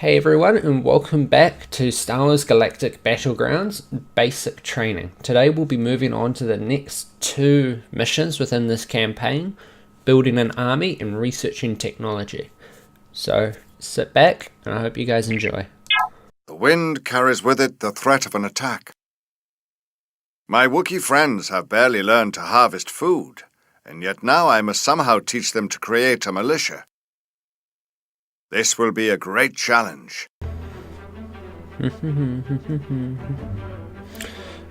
Hey everyone, and welcome back to Star Wars Galactic Battlegrounds Basic Training. Today we'll be moving on to the next two missions within this campaign, building an army and researching technology. So sit back and I hope you guys enjoy. The wind carries with it the threat of an attack. My Wookiee friends have barely learned to harvest food, and yet now I must somehow teach them to create a militia. This will be a great challenge.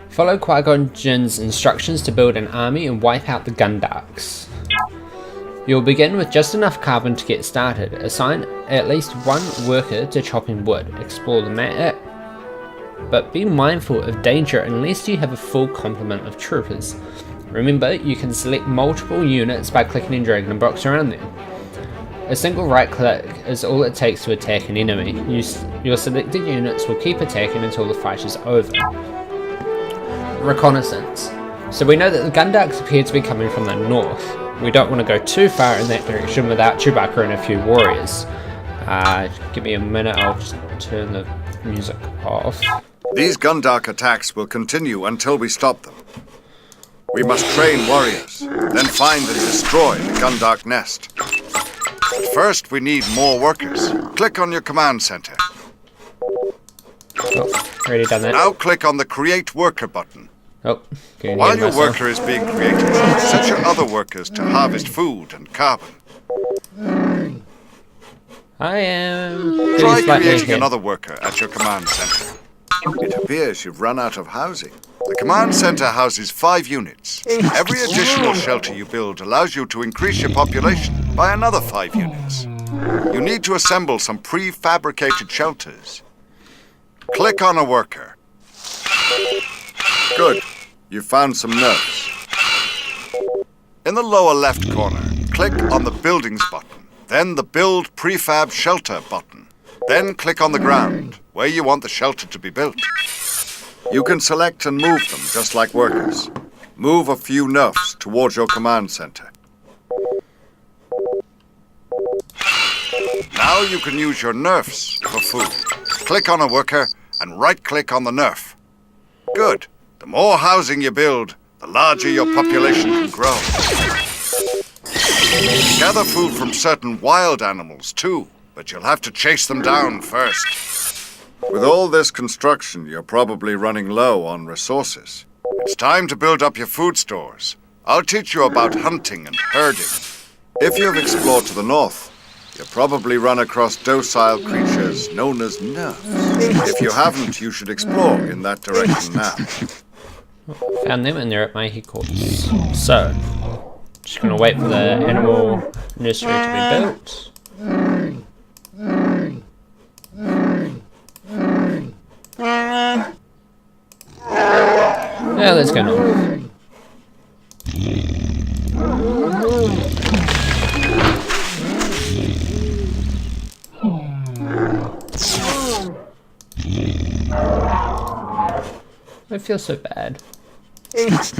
Follow Qui-Gon Jinn's instructions to build an army and wipe out the Gundarks. You'll begin with just enough carbon to get started. Assign at least one worker to chopping wood. Explore the map, but be mindful of danger unless you have a full complement of troopers. Remember, you can select multiple units by clicking and dragging a box around them. A single right click is all it takes to attack an enemy. Your selected units will keep attacking until the fight is over. Reconnaissance. So we know that the Gundarks appear to be coming from the north. We don't want to go too far in that direction without Chewbacca and a few warriors. Give me a minute, I'll just turn the music off. These Gundark attacks will continue until we stop them. We must train warriors, then find and destroy the Gundark nest. But first, we need more workers. Click on your command center. Oh, already done that. Now click on the Create Worker button. Oh, while your worker is being created, set your other workers to harvest food and carbon. I am... Try creating another worker at your command center. It appears you've run out of housing. The command center houses 5 units. Every additional shelter you build allows you to increase your population by another 5 units. You need to assemble some prefabricated shelters. Click on a worker. Good. You found some nerfs. In the lower left corner, click on the Buildings button, then the Build Prefab Shelter button. Then click on the ground, where you want the shelter to be built. You can select and move them just like workers. Move a few nerfs towards your command center. Now you can use your nerfs for food. Click on a worker and right-click on the nerf. Good. The more housing you build, the larger your population can grow. Gather food from certain wild animals too, but you'll have to chase them down first. With all this construction, you're probably running low on resources. It's time to build up your food stores. I'll teach you about hunting and herding. If you've explored to the north, you'll probably run across docile creatures known as nerfs. If you haven't, you should explore in that direction now. Found them and they're at my headquarters. So, just gonna wait for the animal nursery to be built. Yeah, let's go on. I feel so bad. Let's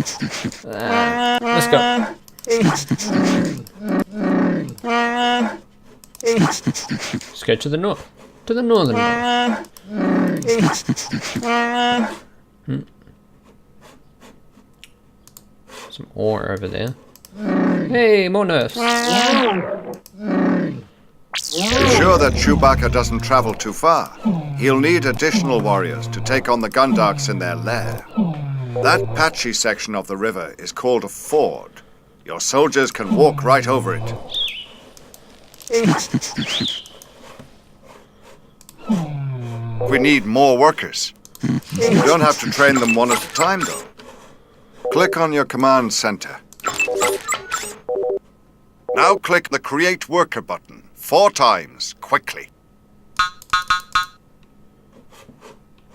go. Let's go to the north. To the northern north. Some ore over there. Hey, more nerfs. Be sure that Chewbacca doesn't travel too far. He'll need additional warriors to take on the Gundarks in their lair. That patchy section of the river is called a ford. Your soldiers can walk right over it. We need more workers. You don't have to train them one at a time, though. Click on your command center. Now click the Create Worker button 4 times, quickly.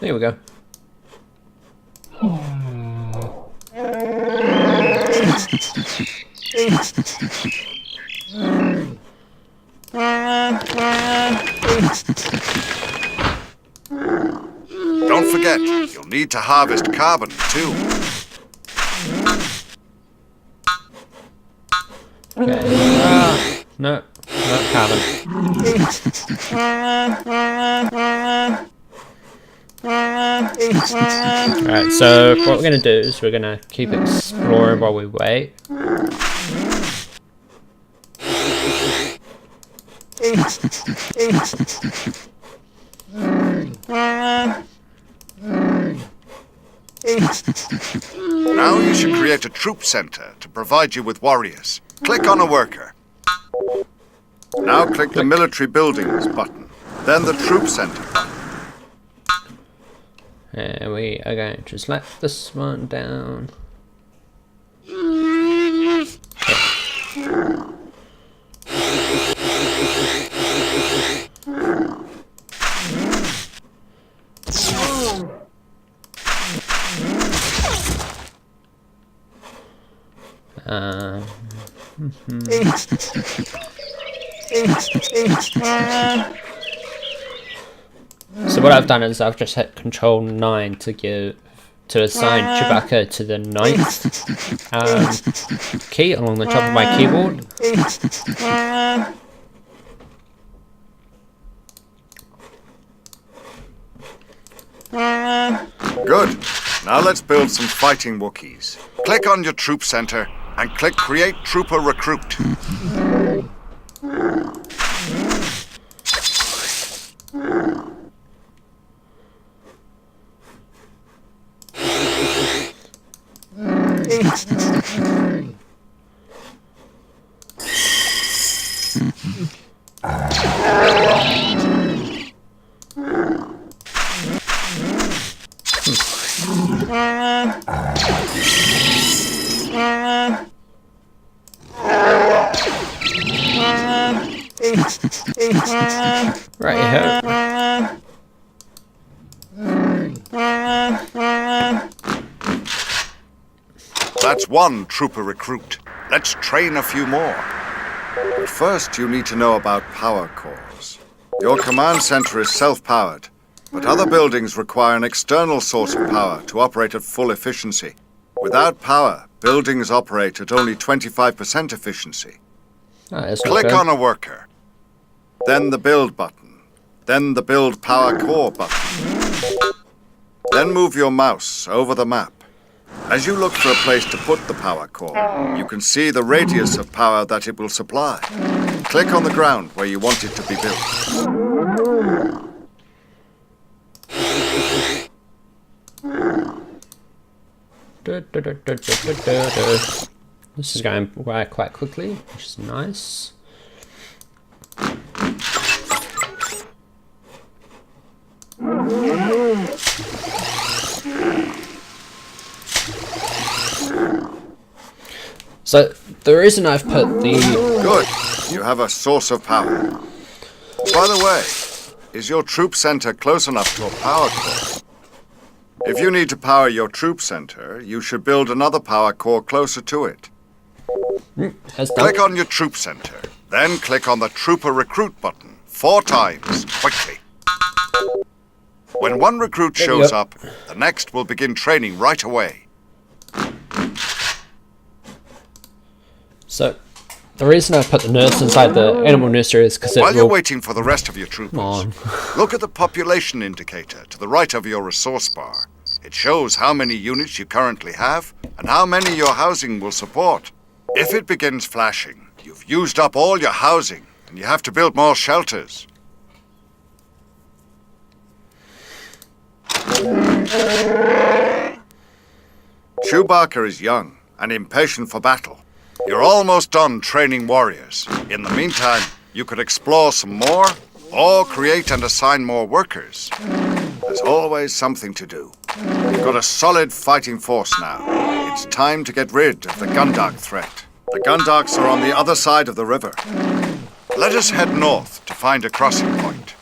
There we go. Don't forget, you'll need to harvest carbon, too. Okay. No. Oh, carbon. Alright, so what we're gonna do is we're gonna keep exploring while we wait. Now you should create a troop center to provide you with warriors. Click on a worker. Now click the military buildings button, then the troop center button. And we are going to slap this one down. So what I've done is I've just hit Control 9 to assign Chewbacca to the 9th key along the top of my keyboard. Good. Now let's build some fighting Wookiees. Click on your troop center and click Create Trooper Recruit. Right here. That's one trooper recruit. Let's train a few more. But first, you need to know about power cores. Your command center is self-powered, but other buildings require an external source of power to operate at full efficiency. Without power, buildings operate at only 25% efficiency. Click on a worker, then the build button, then the build power core button. Then move your mouse over the map. As you look for a place to put the power core, you can see the radius of power that it will supply. Click on the ground where you want it to be built. This is going quite quickly, which is nice. So the reason I've put the... Good. You have a source of power. By the way, is your troop center close enough to a power core? If you need to power your troop center, you should build another power core closer to it. Click on your troop center, then click on the Trooper Recruit button 4 times, quickly. When one recruit shows up, the next will begin training right away. So, the reason I put the nurse inside the animal nursery is because it While you're waiting for the rest of your troopers, look at the population indicator to the right of your resource bar. It shows how many units you currently have and how many your housing will support. If it begins flashing, you've used up all your housing and you have to build more shelters. Chewbacca is young and impatient for battle. You're almost done training warriors. In the meantime, you could explore some more or create and assign more workers. There's always something to do. You've got a solid fighting force now. It's time to get rid of the Gundark threat. The Gundarks are on the other side of the river. Let us head north to find a crossing point.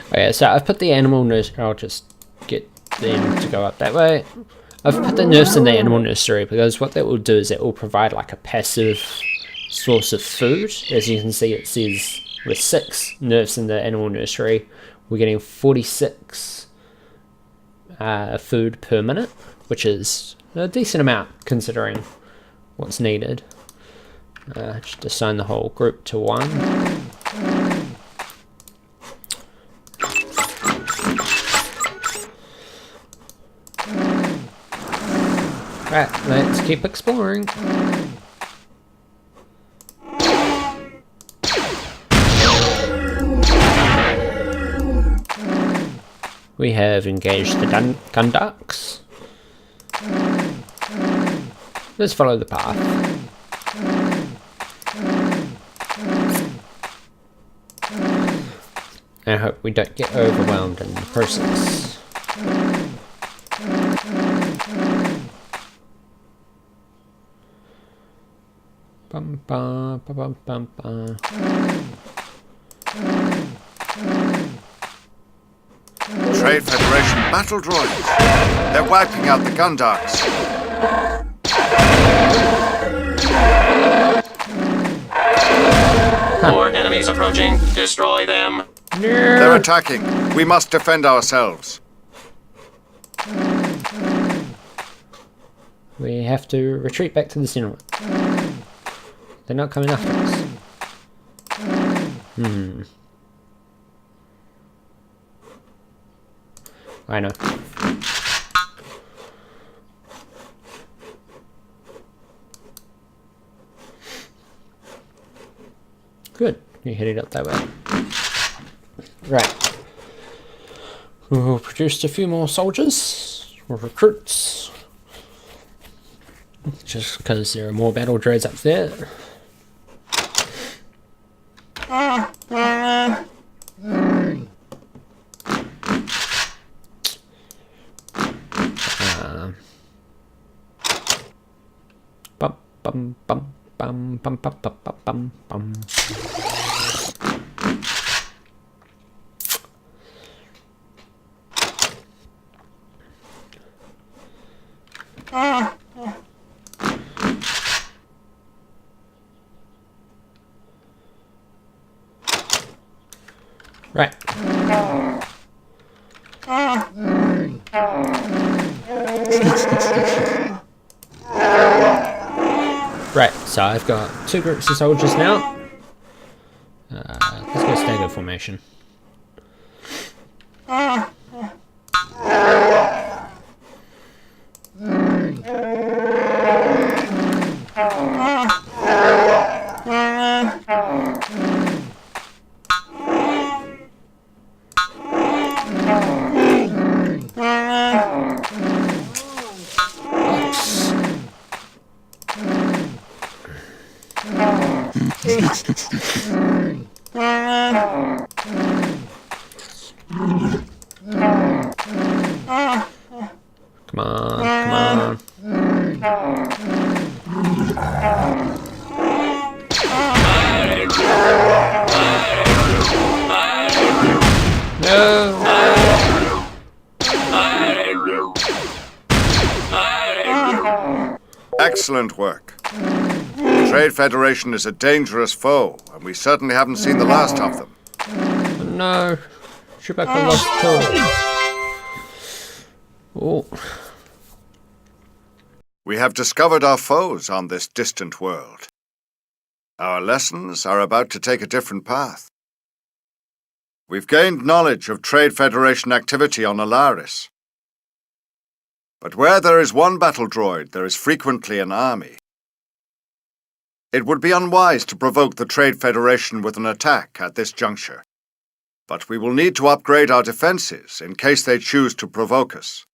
Okay, so I've put the animal nursery. I'll just get them to go up that way. I've put the nurse in the animal nursery because what that will do is it will provide like a passive source of food. As you can see, it says with 6 nurses in the animal nursery, we're getting 46 food per minute, which is a decent amount considering what's needed. Just assign the whole group to 1. Right, let's keep exploring. We have engaged the gun ducks. Let's follow the path. I hope we don't get overwhelmed in the process. Bum, ba, ba, bum, bum, ba. Trade Federation battle droids. They're wiping out the Gundarks. More enemies approaching. Destroy them. They're attacking. We must defend ourselves. We have to retreat back to the cinema. They're not coming after us. I know. Good. You're headed up that way. Right. We'll produce a few more soldiers or recruits. Just because there are more battle droids up there. Bum bum bum bum bum bum bum bum bum. Right. Right, so I've got 2 groups of soldiers now. Let's go stagger formation. Come on, come on. No. Excellent work. The Trade Federation is a dangerous foe, and we certainly haven't seen the last of them. No. Chewbacca lost too. Oh. We have discovered our foes on this distant world. Our lessons are about to take a different path. We've gained knowledge of Trade Federation activity on Alaris. But where there is one battle droid, there is frequently an army. It would be unwise to provoke the Trade Federation with an attack at this juncture. But we will need to upgrade our defenses in case they choose to provoke us.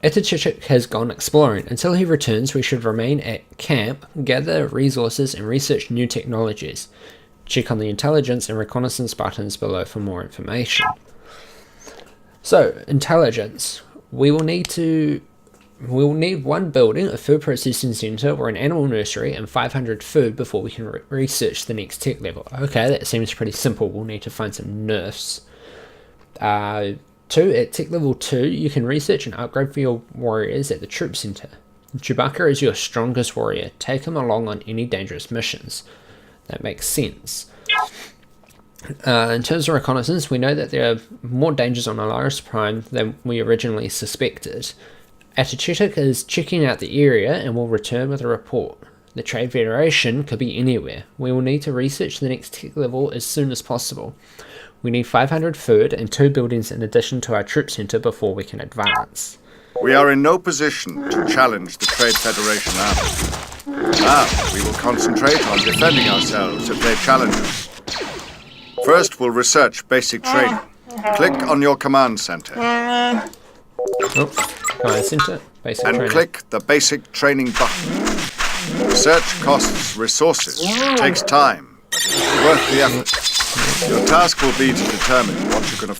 Attichitcuk has gone exploring. Until he returns, we should remain at camp, gather resources and research new technologies. Check on the intelligence and reconnaissance buttons below for more information. So, intelligence. We will need 1 building, a food processing centre or an animal nursery, and 500 food before we can research the next tech level. Okay, that seems pretty simple. We'll need to find some nerfs. 2, at tech level 2, you can research and upgrade for your warriors at the troop centre. Chewbacca is your strongest warrior. Take him along on any dangerous missions. That makes sense. In terms of reconnaissance, we know that there are more dangers on Alaris Prime than we originally suspected. Attichitcuk is checking out the area and will return with a report. The Trade Federation could be anywhere. We will need to research the next tech level as soon as possible. We need 500 food and 2 buildings in addition to our troop center before we can advance. We are in no position to challenge the Trade Federation army. Now, we will concentrate on defending ourselves if they challenge us. First, we'll research basic training. Click on your command center. Command center, basic And training. click the basic training button. Research costs resources. It takes time, but it's worth the effort. Your task will be to determine what you can afford.